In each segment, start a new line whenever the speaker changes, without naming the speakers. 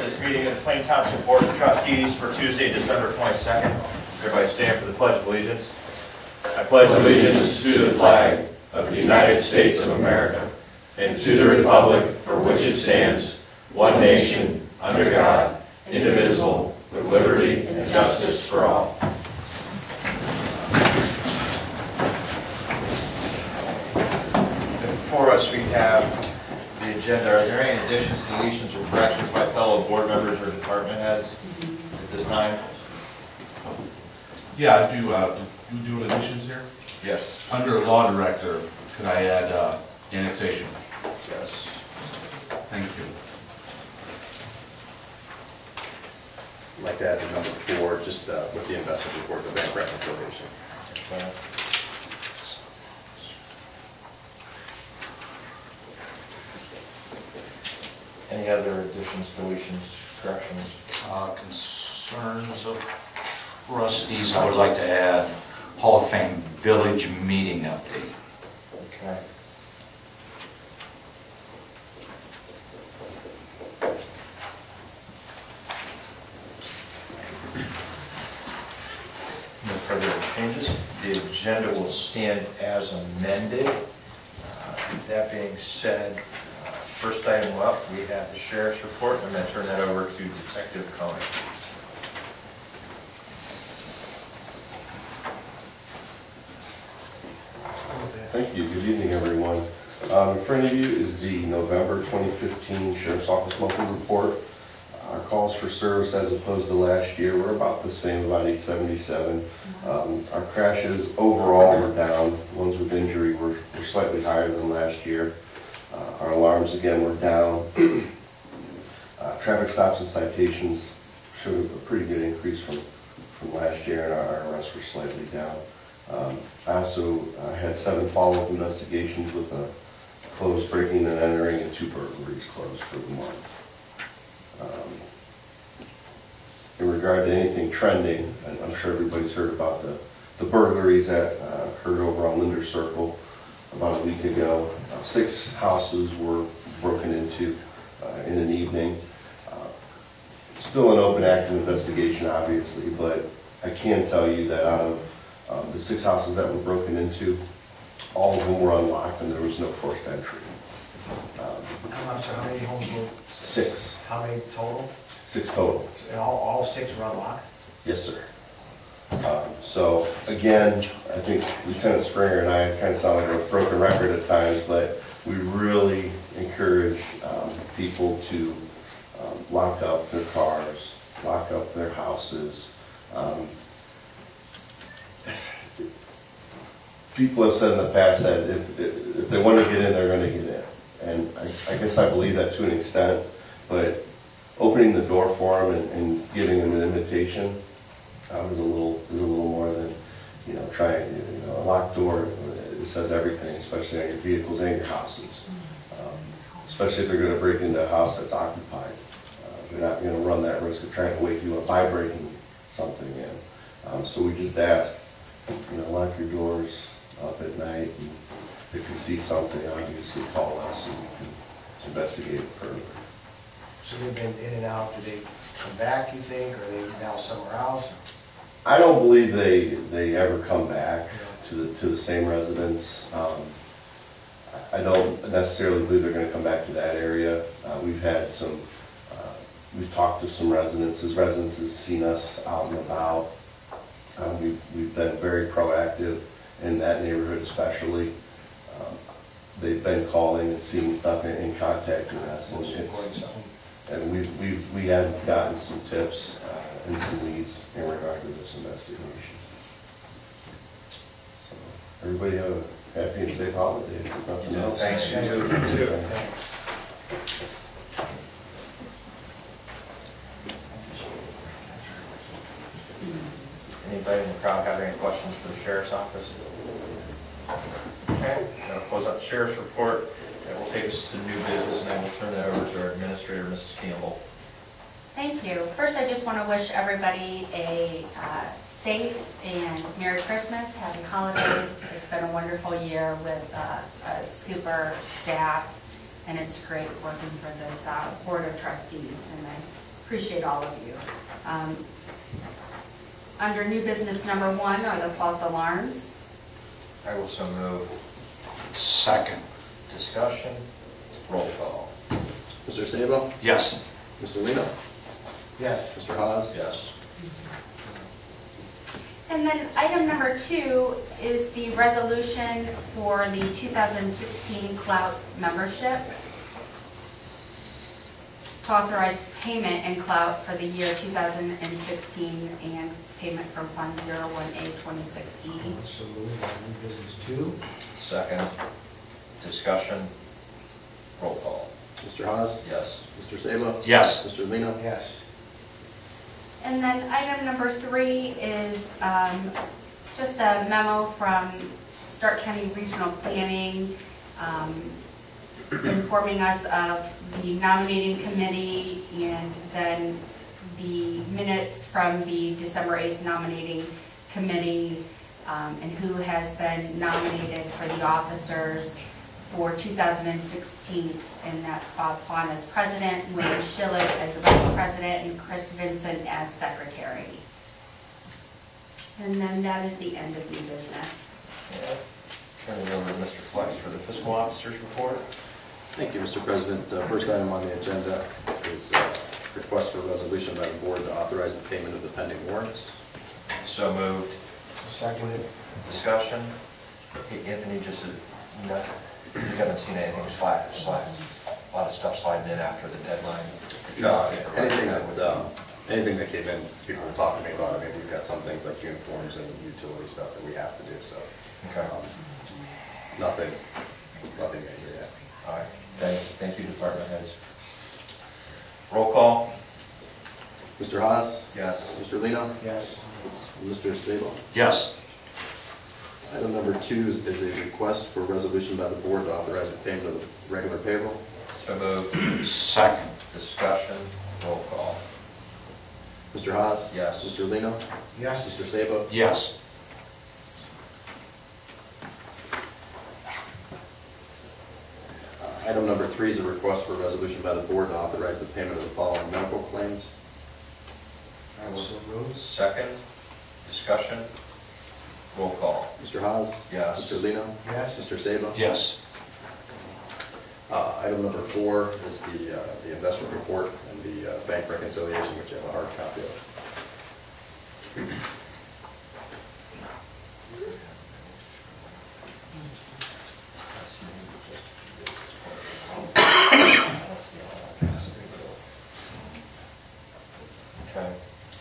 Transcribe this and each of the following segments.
this meeting of the Plain Township Board of Trustees for Tuesday, December 22nd. Everybody stand for the Pledge of Allegiance. I pledge allegiance to the flag of the United States of America and to the republic for which it stands, one nation, under God, indivisible, with liberty and justice for all. Before us, we have the agenda. Are there any additions, deletions, or corrections by fellow board members or department heads at this time?
Yeah, I do. You do additions here?
Yes.
Under law director, could I add annexation?
Yes.
Thank you.
I'd like to add the number 4, just with the investment report, the bank reconciliation.
Okay. Any other additions, deletions, corrections?
Concerns of trustees, I would like to add Hall of Fame Village Meeting update.
Okay. No further changes. The agenda will stand as amended. That being said, first item up, we have the sheriff's report. I'm going to turn that over to Detective Cohen.
Thank you. Good evening, everyone. In front of you is the November 2015 Sheriff's Office Monthly Report. Our calls for service as opposed to last year were about the same, about 877. Our crashes overall were down. Ones with injury were slightly higher than last year. Our alarms, again, were down. Traffic stops and citations showed a pretty good increase from last year, and our arrests were slightly down. I also had 7 follow-up investigations with a closed breaking and entering and 2 burglaries closed for the month. In regard to anything trending, I'm sure everybody's heard about the burglaries that occurred over on Linder Circle about a week ago. 6 houses were broken into in an evening. Still an open active investigation, obviously, but I can tell you that out of the 6 houses that were broken into, all of them were unlocked and there was no forced entry.
I'm sorry, how many homes were?
6.
How many total?
6 total.
And all 6 were unlocked?
Yes, sir. So again, I think Lieutenant Springer and I kind of sound like a broken record at times, but we really encourage people to lock up their cars, lock up their houses. People have said in the past that if they want to get in, they're going to get in. And I guess I believe that to an extent, but opening the door for them and giving them an invitation is a little more than, trying, a locked door, it says everything, especially on your vehicles and your houses. Especially if they're going to break into a house that's occupied. They're not going to run that risk of trying to wake you up by breaking something in. So we just ask, lock your doors up at night, and if you see something, obviously call us and we can investigate it further.
So they've been in and out, do they come back, you think, or are they now somewhere else?
I don't believe they ever come back to the same residence. I don't necessarily believe they're going to come back to that area. We've had we've talked to some residences. Residents have seen us out and about. We've been very proactive in that neighborhood especially. They've been calling and seeing stuff and contacting us. And we have gotten some tips and some leads in regard to this investigation. So everybody have a happy and safe holiday. If nothing else.
Thanks, you too. Anybody in the crowd have any questions for the Sheriff's Office? Okay, I'm going to close out the Sheriff's report. That will take us to new business, and I will turn that over to our Administrator, Mrs. Campbell.
Thank you. First, I just want to wish everybody a safe and Merry Christmas, Happy Holidays. It's been a wonderful year with a super staff, and it's great working for this Board of Trustees, and I Appreciate all of you. Under new business number 1 are the false alarms.
I will so move.
Second.
Discussion, roll call.
Mr. Sabo?
Yes.
Mr. Lino?
Yes.
Mr. Hawes?
Yes.
And then item number 2 is the resolution for the 2016 Clout membership. To authorize payment in Clout for the year 2016 and payment from Fund 01A26E.
So moved on new business 2.
Second, discussion, roll call.
Mr. Hawes?
Yes.
Mr. Sabo?
Yes.
Mr. Lino?
Yes.
And then item number 3 is just a memo from Stark County Regional Planning informing us of the nominating committee and then the minutes from the December 8th nominating committee and who has been nominated for the officers for 2016, and that's Bob Fawn as president, Wayne Schillig as vice president, and Chris Vincent as secretary. And then that is the end of new business.
Turn it over to Mr. Flex for the fiscal officer's report.
Thank you, Mr. President. First item on the agenda is request for resolution by the board to authorize the payment of the pending warrants.
So moved.
Seconded.
Discussion. Hey, Anthony, just you haven't seen anything slide, a lot of stuff sliding in after the deadline. Good job.
Anything that came in, people will talk to me about it. Maybe we've got some things like uniforms and utility stuff that we have to do, so.
Okay.
Nothing major yet.
All right. Thank you, department heads. Roll call.
Mr. Hawes?
Yes.
Mr. Lino?
Yes.
Mr. Sabo?
Yes.
Item number 2 is a request for resolution by the board to authorize the payment of the regular payroll.
So moved.
Second.
Discussion, roll call.
Mr. Hawes?
Yes.
Mr. Lino?
Yes.
Mr. Sabo?
Yes.
Item number 3 is a request for resolution by the board to authorize the payment of the following medical claims.
I will so move.
Second, discussion, roll call.
Mr. Hawes?
Yes.
Mr. Lino?
Yes.
Mr. Sabo?
Yes.
Item number 4 is the investment report and the bank reconciliation, which you have a hard copy of.
Okay,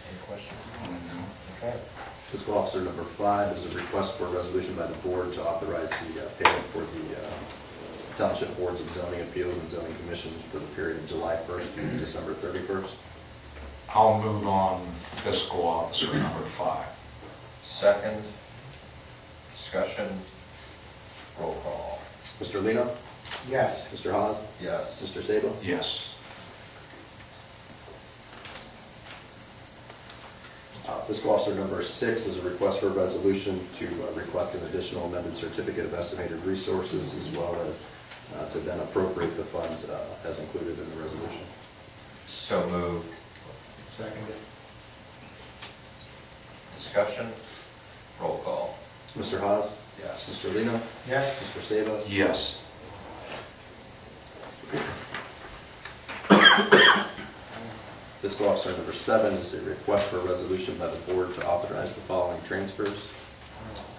any questions? Okay.
Fiscal officer number 5 is a request for a resolution by the board to authorize the payment for the township boards of zoning appeals and zoning commissions for the period of July 1st through December 31st.
I'll move on fiscal officer number 5.
Second, discussion, roll call.
Mr. Lino?
Yes.
Mr. Hawes?
Yes.
Mr. Sabo?
Yes.
Fiscal officer number 6 is a request for a resolution to request an additional amended certificate of estimated resources as well as to then appropriate the funds as included in the resolution.
So moved.
Seconded.
Discussion, roll call.
Mr. Hawes?
Yes.
Mr. Lino?
Yes.
Mr. Sabo?
Yes.
Fiscal officer number 7 is a request for a resolution by the board to authorize the following transfers.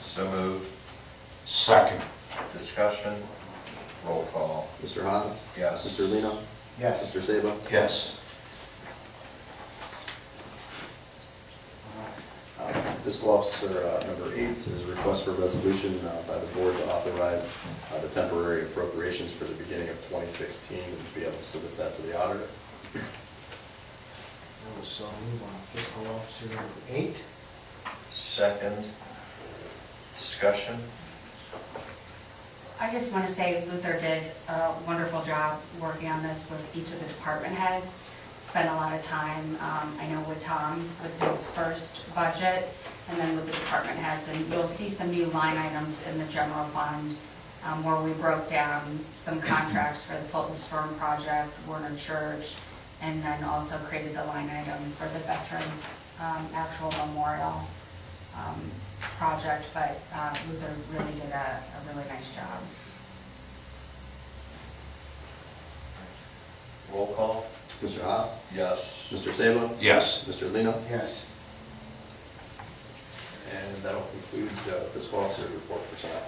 So moved.
Second.
Discussion, roll call.
Mr. Hawes?
Yes.
Mr. Lino?
Yes.
Mr. Sabo?
Yes.
Fiscal officer number 8 is a request for a resolution by the board to authorize the temporary appropriations for the beginning of 2016 and to be able to submit that to the auditor.
I will so move on fiscal officer number 8.
Second, discussion,
I just want to say Luther did a wonderful job working on this with each of the department heads. Spent a lot of time, I know with Tom, with his first budget, and then with the department heads. And you'll see some new line items in the general fund where we broke down some contracts for the Fulton Storm Project, Warner Church, and then also created the line item for the veterans actual memorial project, but Luther really did a really nice job.
Roll call?
Mr. Haas?
Yes.
Mr. Sabo?
Yes.
Mr. Lino?
Yes.
And that'll conclude fiscal officer report for tonight.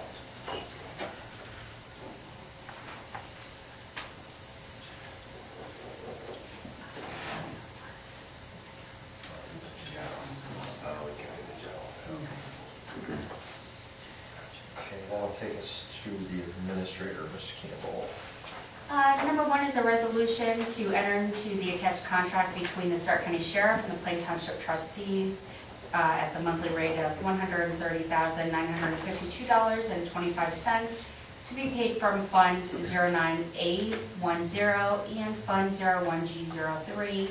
Okay, that'll take us to the administrator, Ms. Campbell.
Number one is a resolution to enter into the attached contract between the Stark County Sheriff and the Plain Township Trustees at the monthly rate of $130,952.25 to be paid from Fund 09A10 and Fund 01G03.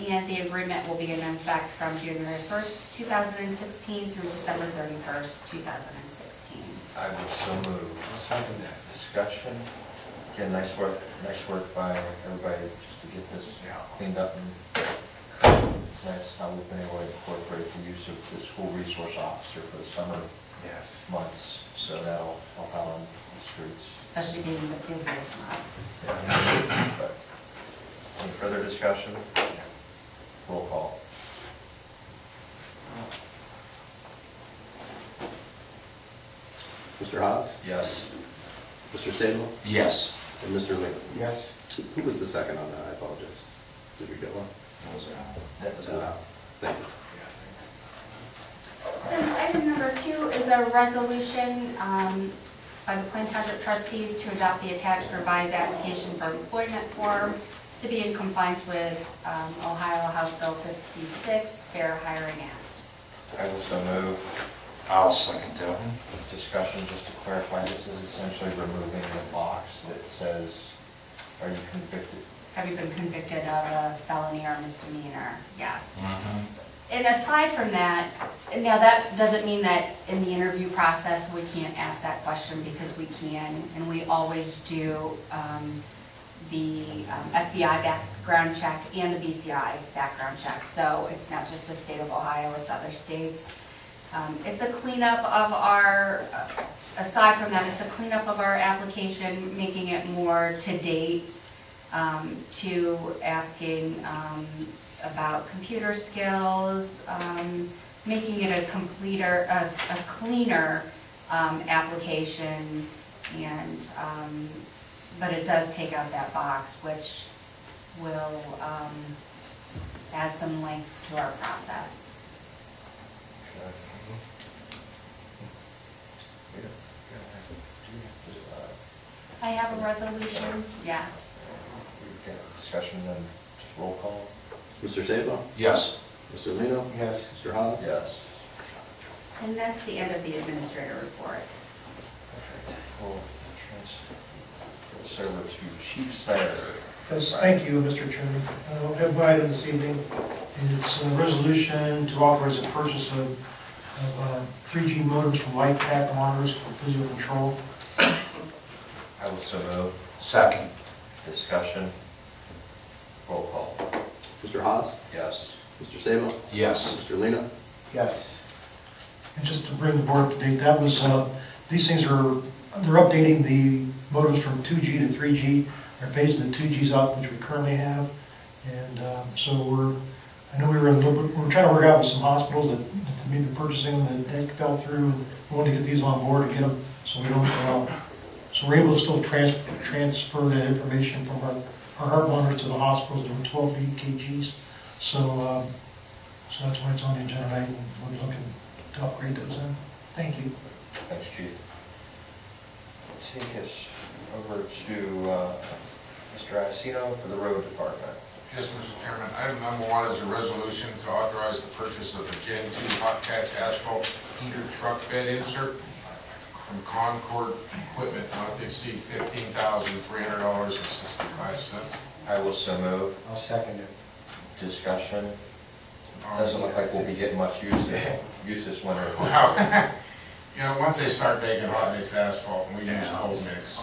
And the agreement will be in effect from January 1st, 2016 through December 31st, 2016.
I will so move.
Second that.
Discussion. Again, nice work by everybody just to get this cleaned up. And it's nice how we've been able to incorporate the use of the school resource officer for the summer months. So that'll help out on the streets.
Especially being the business months.
But any further discussion? Roll call.
Mr. Haas?
Yes.
Mr. Sabo?
Yes.
And Mr. Lino?
Yes.
Who was the second on that? I apologize. Did we get one?
That was
Thank you.
Then item number two is a resolution by the Plain Township Trustees to adopt the attached revised application for employment form to be in compliance with Ohio House Bill 56, Fair Hiring Act.
I will so move.
I'll second that.
Discussion, just to clarify, this is essentially removing the box that says, are you convicted?
Have you been convicted of a felony or misdemeanor? Yes.
Mhm.
And aside from that, now that doesn't mean that in the interview process, we can't ask that question, because we can, and we always do the FBI background check and the BCI background check. So it's not just the state of Ohio, it's other states. It's a cleanup of our, aside from that, it's a cleanup of our application, making it more to date, to asking about computer skills, making it a cleaner application, and but it does take out that box, which will add some length to our process. I have a resolution, yeah.
Discussion, then just roll call.
Mr. Sabo?
Yes.
Mr. Lino?
Yes.
Mr. Haas?
Yes.
And that's the end of the administrator report.
We'll transfer this over to Chief Snyder.
Yes, thank you, Mr. Chairman. I have one item this evening, and it's a resolution to authorize the purchase of 3G modems from Light Pack monitors for physical control.
I will so move.
Second.
Discussion. Roll call.
Mr. Haas?
Yes.
Mr. Sabo?
Yes.
Mr. Lino?
Yes.
And just to bring the board up to date, that was, these things they're updating the modems from 2G to 3G. They're phasing the 2Gs out, which we currently have. And so I know we were trying to work out with some hospitals that may be purchasing them, that fell through, and we wanted to get these on board and get them so we don't go out. So we're able to still transfer that information from our heart monitors to the hospitals, doing 12 to 8 kgs. So that's why it's on the agenda tonight, and we're looking to upgrade those in. Thank you.
Thanks, Chief. Take us over to Mr. Iacino for the road department.
Yes, Mr. Chairman. Item number one is a resolution to authorize the purchase of a Gen 2 hot patch asphalt heater truck bed insert from Concord Equipment, not to exceed $15,300.65.
I will so move.
I'll second it.
Discussion. Doesn't look like we'll be getting much use this winter.
Wow. You know, once they start making hot mix asphalt and we use cold mix,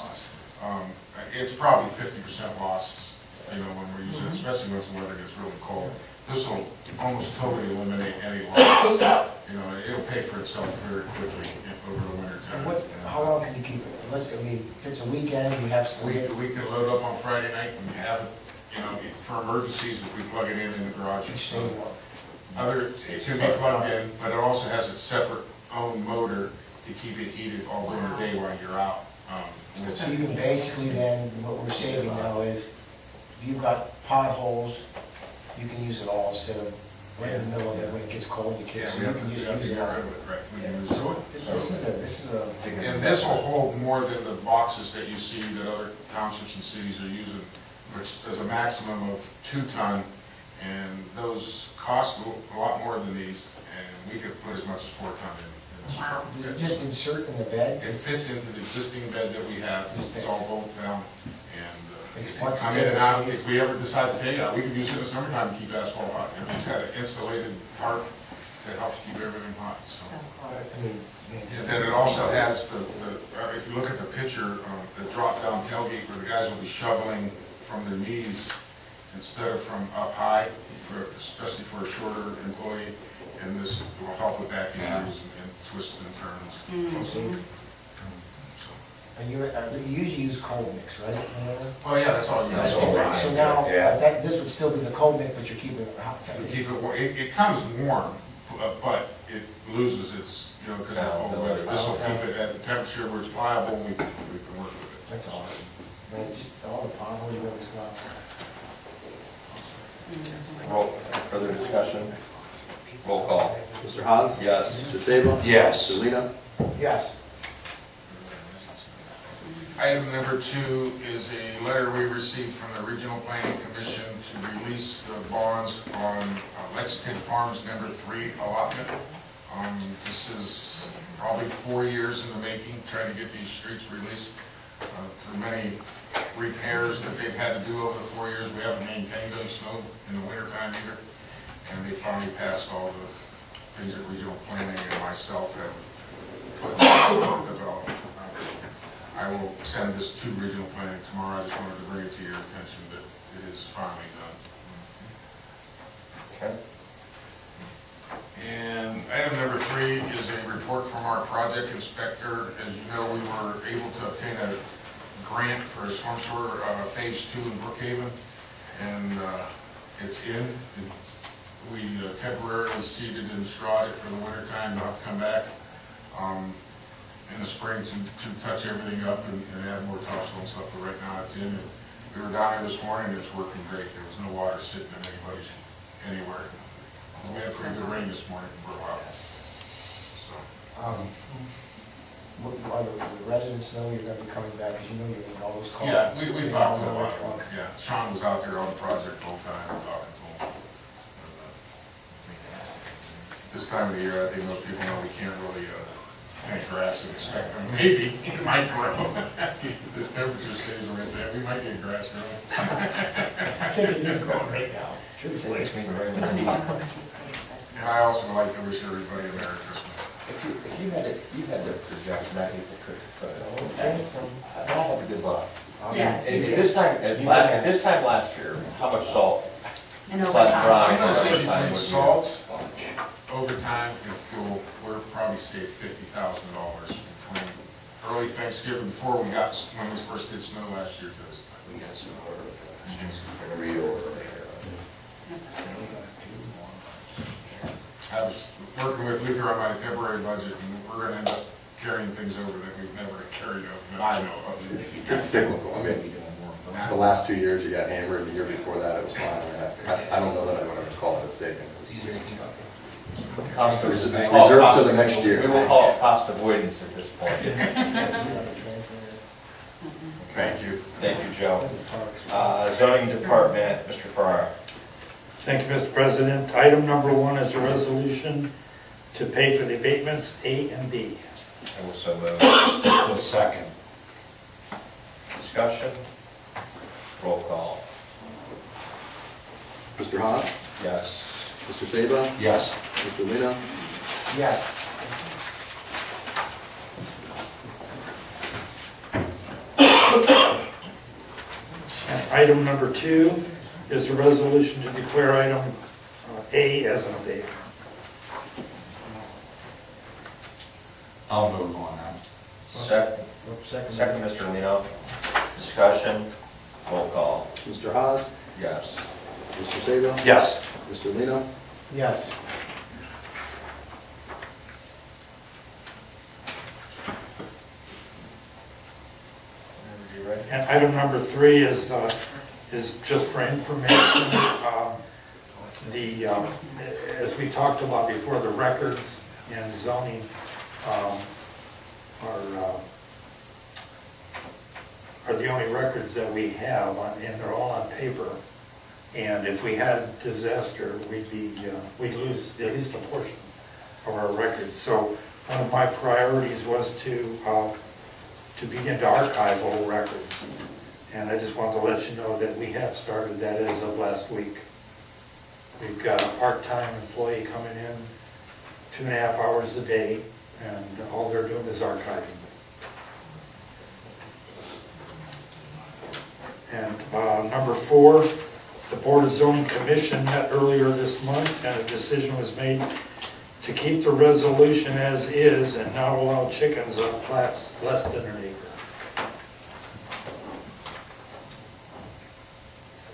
it's probably 50% loss you know, when we're using it, especially once the weather gets really cold. This will almost totally eliminate any loss. You know, it'll pay for itself very quickly over the winter time.
How long can you keep it? I mean, if it's a weekend, you have some.
We can load up on Friday night and have it, you know, for emergencies, if we plug it in the garage.
Each day one.
It can be plugged in, but it also has a separate own motor to keep it heated all during the day while you're out.
So you can basically then, what we're saving now is, if you've got potholes, you can use it all instead of right in the middle of it when it gets cold, you can't, so you can just use it all. This is a.
And this will hold more than the boxes that you see that other townships and cities are using, which is a maximum of 2 ton, and those cost a lot more than these, and we could put as much as 4 ton in.
Wow. Does it just insert in the bed?
It fits into the existing bed that we have, it's all bolt down, and
Once
I
it's
mean,
in
and
the-
if we ever decide to take it out, we could use it in the summertime to keep asphalt hot. And it's got an insulated tarp that helps keep everything hot, so.
I mean,
And then it also has if you look at the picture, the drop-down tailgate where the guys will be shoveling from their knees instead of from up high, especially for a shorter employee, and this will help with back injuries and twists and turns.
And you usually use cold mix, right?
Oh, yeah, that's all.
That's all right.
So now,
Yeah.
this would still be the cold mix, but you're keeping it hot.
Keep it warm. It comes warm, but it loses its, you know, because of cold weather. This will keep it at the temperature where it's pliable, and we can work with it.
That's awesome. Man, just all the potholes you always got.
Further discussion? Roll call.
Mr. Haas?
Yes.
Mr. Sabo?
Yes.
Mr. Lino?
Yes.
Item number 2 is a letter we received from the Regional Planning Commission to release the bonds on Lexington Farms number 3 allotment. This is probably 4 years in the making, trying to get these streets released through many repairs that they've had to do over the 4 years. We haven't maintained them, snow in the wintertime either. And they finally passed all the things that Regional Planning and myself have put in development. I will send this to Regional Planning tomorrow. I just wanted to bring it to your attention that it is finally done.
Okay.
And item number 3 is a report from our project inspector. As you know, we were able to obtain a grant for a storm sewer phase 2 in Brookhaven, and it's in. We temporarily seeded and strawed it for the winter time. They'll have to come back in the spring to touch everything up and add more topsoil and stuff, but right now it's in. And we were down there this morning, and it's working great. There was no water sitting in anybody's anywhere. We had pretty good rain this morning for a while. So,
The residents know you're going to be coming back, because you know you're going to always call.
yeah, we talked to a lot of them. Yeah, Sean was out there on the project the whole time, talking to him. This time of the year, I think most people know we can't really plant grass and expect them. Maybe it might grow. This temperature stays where it's at, we might get grass growing.
I think it is growing right now. Truthfully.
And I also would like to wish everybody a Merry Christmas.
If you had to project, not even could put it,
Okay.
I have a good luck.
Yes.
And this time last year, how much salt?
And
Slash
overtime.
brine.
I'm gonna say
Overtime
between
would be
salt,
a bunch.
overtime, and fuel, we're probably save $50,000 between early Thanksgiving, before we got, when we first did snow last year to this time.
We got some order. We're gonna read over there.
I was working with Luther on my temporary budget, and we're gonna end up carrying things over that we've never carried over, that I know of.
It's cyclical. I mean, the last 2 years you got hammered, the year before that it was fine. I don't know that I would ever call it a savings.
Cost of-
Reserved to the next year.
We will call it cost avoidance at this point.
Thank you. Thank you, Joe. Zoning Department, Mr. Farrar.
Thank you, Mr. President. Item number 1 is a resolution to pay for the abatements A and B.
I will so move.
The second.
Discussion? Roll call.
Mr. Haas?
Yes.
Mr. Sabo?
Yes.
Mr. Lino?
Yes.
Item number 2 is a resolution to declare item A as an abatement.
I'll move on that.
Second, Mr. Lino. Discussion, roll call.
Mr. Haas,
Yes.
Mr. Sabo,
Yes.
Mr. Lino,
Yes.
You ready?
And item number 3 is just for information. As we talked about before, the records and zoning are the only records that we have, and they're all on paper. And if we had a disaster, we'd lose at least a portion of our records. So one of my priorities was to begin to archive old records. And I just wanted to let you know that we have started that as of last week. We've got a part-time employee coming in 2.5 hours a day, and all they're doing is archiving. And number 4, the Board of Zoning Commission met earlier this month, and a decision was made to keep the resolution as is and not allow chickens on plats less than an acre.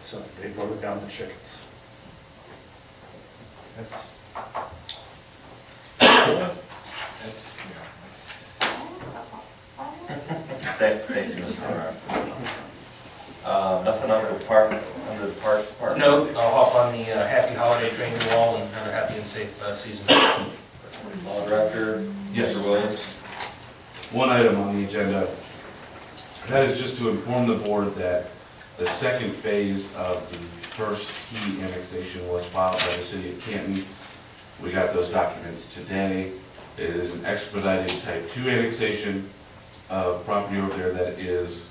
So they voted down the chickens.
Thank you, Mr. Conrad. Nothing under the park department?
No, I'll hop on the happy holiday train to all and have a happy and safe season.
Law Director,
Yes.
Mr. Williams.
One item on the agenda, that is just to inform the board that the second phase of the first key annexation was filed by the city of Canton. We got those documents today. It is an expedited type 2 annexation of property over there that is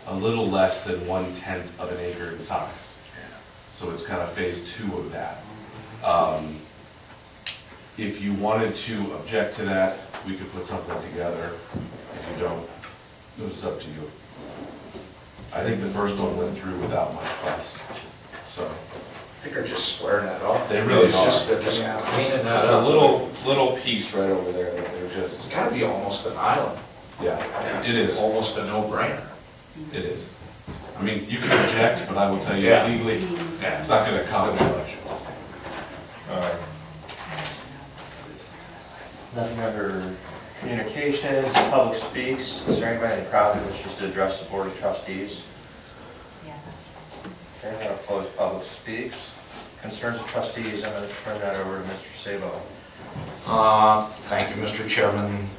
a little less than 1/10 of an acre in size. So it's kind of phase 2 of that. If you wanted to object to that, we could put something together. If you don't, it's up to you. I think the first one went through without much fuss, so.
I think they're just squaring that off.
They really are.
They're just cleaning that
There's a
up.
little piece right over there that they're
It's
just,
gotta be almost an island.
yeah, it is.
Almost a no-brainer.
It is. I mean, you can object, but I will tell you
Yeah.
legally, it's not gonna accomplish much.
Nothing under communications, public speaks. Is there anybody in the crowd who wishes to address the Board of Trustees? Okay, that'll close public speaks. Concerns of trustees, I'm going to turn that over to Mr. Sabo.
Thank you, Mr. Chairman.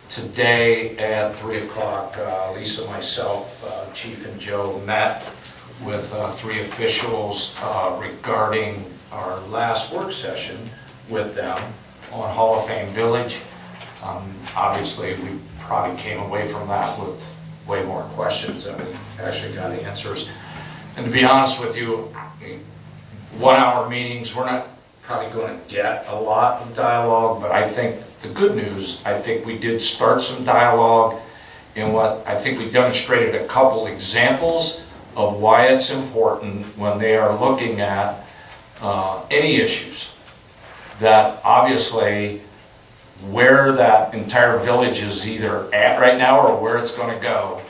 Today at 3 o'clock, Lisa, myself, Chief and Joe met with 3 officials regarding our last work session with them on Hall of Fame Village. Obviously, we probably came away from that with way more questions than we actually got answers. And to be honest with you, 1-hour meetings, we're not probably going to get a lot of dialogue, but I think the good news, I think we did start some dialogue in what I think we demonstrated a couple examples of why it's important when they are looking at any issues, that obviously where that entire village is either at right now or where it's going to go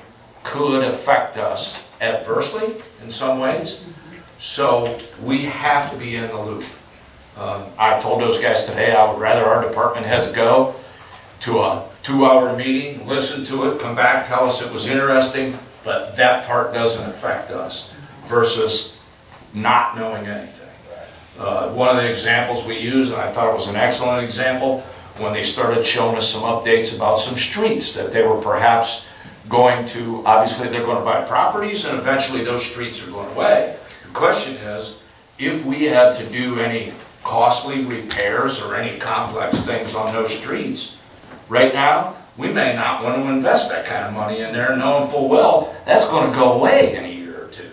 could affect us adversely in some ways. So we have to be in the loop. I told those guys today I would rather our department heads go to a 2-hour meeting, listen to it, come back, tell us it was interesting, but that part doesn't affect us, versus not knowing anything. One of the examples we used, and I thought it was an excellent example, when they started showing us some updates about some streets that they were perhaps going to, obviously they're going to buy properties and eventually those streets are going away. The question is, if we had to do any costly repairs or any complex things on those streets, right now, we may not want to invest that kind of money in there, knowing full well that's going to go away in a year or 2.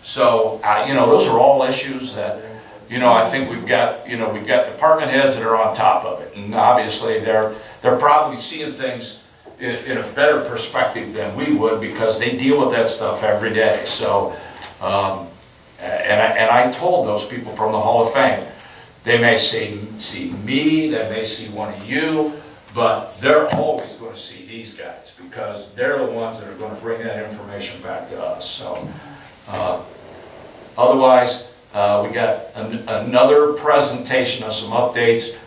So, those are all issues that, I think we've got department heads that are on top of it, and obviously they're probably seeing things in a better perspective than we would because they deal with that stuff every day. So, And I told those people from the Hall of Fame, they may see me, they may see one of you, but they're always going to see these guys because they're the ones that are going to bring that information back to us. So, otherwise, we got another presentation of some updates,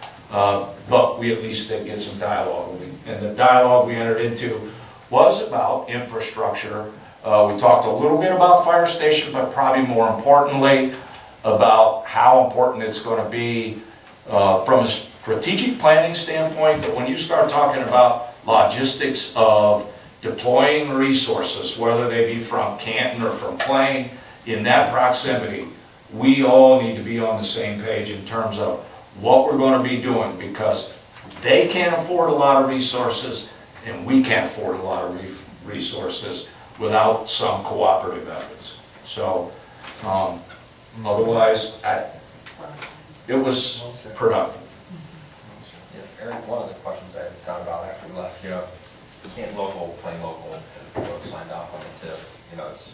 but we at least did get some dialogue. And the dialogue we entered into was about infrastructure. We talked a little bit about fire station, but probably more importantly about how important it's going to be from a strategic planning standpoint, that when you start talking about logistics of deploying resources, whether they be from Canton or from Plain, in that proximity, we all need to be on the same page in terms of what we're going to be doing, because they can't afford a lot of resources and we can't afford a lot of resources without some cooperative efforts. So, otherwise, it was productive.
Yeah, Eric, one of the questions I thought about after we left, Canton local, Plain local, and both signed off on it too. It's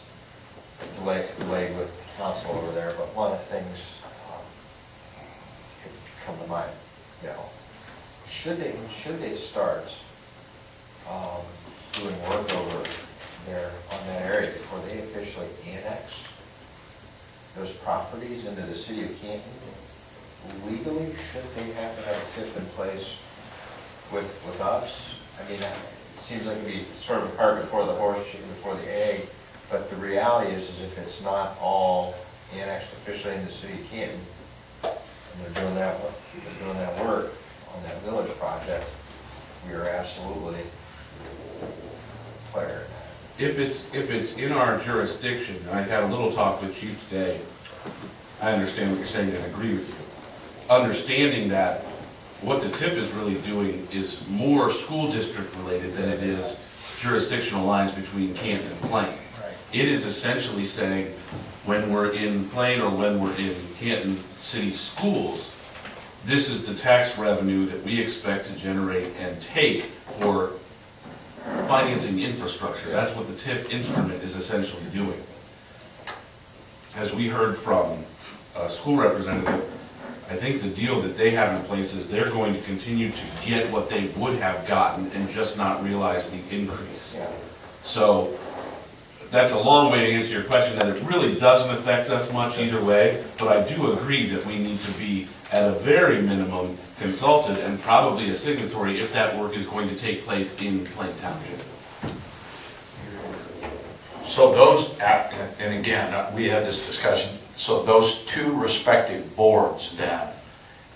delayed with council over there, but one of the things come to mind, should they start doing work over there on that area before they officially annex those properties into the city of Canton? Legally, should they have to have a TIF in place with us? I mean, it seems like it'd be sort of a cart before the horse, chicken before the egg, but the reality is if it's not all annexed officially in the city of Canton, and they're doing that work on that village project, we are absolutely clear.
If it's in our jurisdiction, and I had a little talk with Chief today, I understand what you're saying and agree with you. Understanding that what the TIF is really doing is more school district related than it is jurisdictional lines between Canton and Plain.
Right.
It is essentially saying when we're in Plain or when we're in Canton City Schools, this is the tax revenue that we expect to generate and take for financing infrastructure. That's what the TIF instrument is essentially doing. As we heard from a school representative, I think the deal that they have in place is they're going to continue to get what they would have gotten and just not realize the increase.
Yeah.
So that's a long way to answer your question, that it really doesn't affect us much either way, but I do agree that we need to be, at a very minimum, consulted and probably a signatory if that work is going to take place in Plain Township.
So those, and again, we had this discussion, so those two respective boards then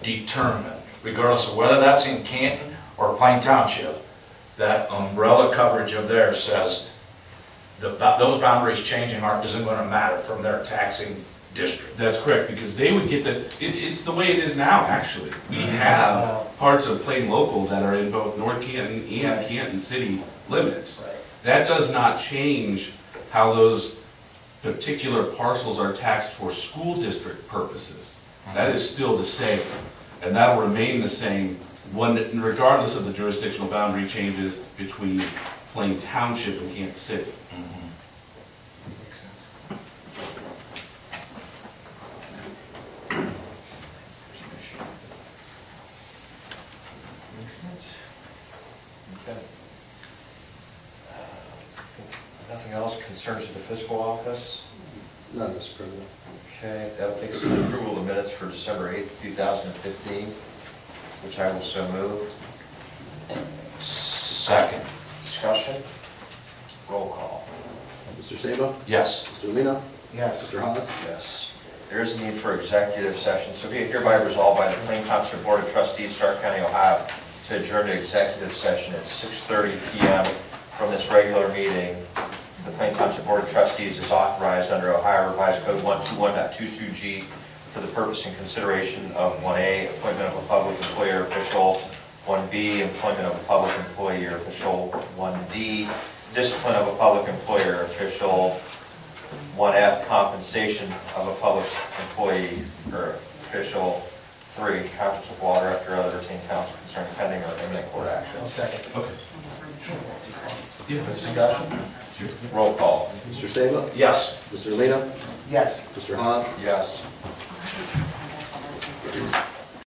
determine, regardless of whether that's in Canton or Plain Township, that umbrella coverage of theirs says those boundaries changing isn't going to matter from their taxing district.
That's correct, because they would get it's the way it is now, actually. We have parts of Plain Local that are in both North Canton and Canton City limits.
Right.
That does not change how those particular parcels are taxed for school district purposes. That is still the same, and that will remain the same regardless of the jurisdictional boundary changes between Plain Township and Kansas City.
Nothing else concerns of the fiscal office?
None, Mr. President.
Okay, that'll take us to the approval of minutes for December 8th, 2015, which I will so move.
Second.
Discussion? Roll call.
Mr. Sabo?
Yes.
Mr. Lino?
Yes.
Mr. Hawes?
Yes. There is a need for executive session, so be it hereby resolved by the Plain Township Board of Trustees, Stark County, Ohio, to adjourn to executive session at 6:30 p.m. from this regular meeting. The Plain Township Board of Trustees is authorized under Ohio Revised Code 121.22G for the purpose and consideration of 1A, appointment of a public employer official, 1B, employment of a public employee or official, 1D, discipline of a public employer official, 1F, compensation of a public employee or official, 3, conference with law director or other retained counsel concerning pending or imminent court action.
I'll second.
Okay. Yeah.
Discussion? Roll call.
Mr. Sabo?
Yes.
Mr. Lino?
Yes.
Mr. Hahn?
Yes.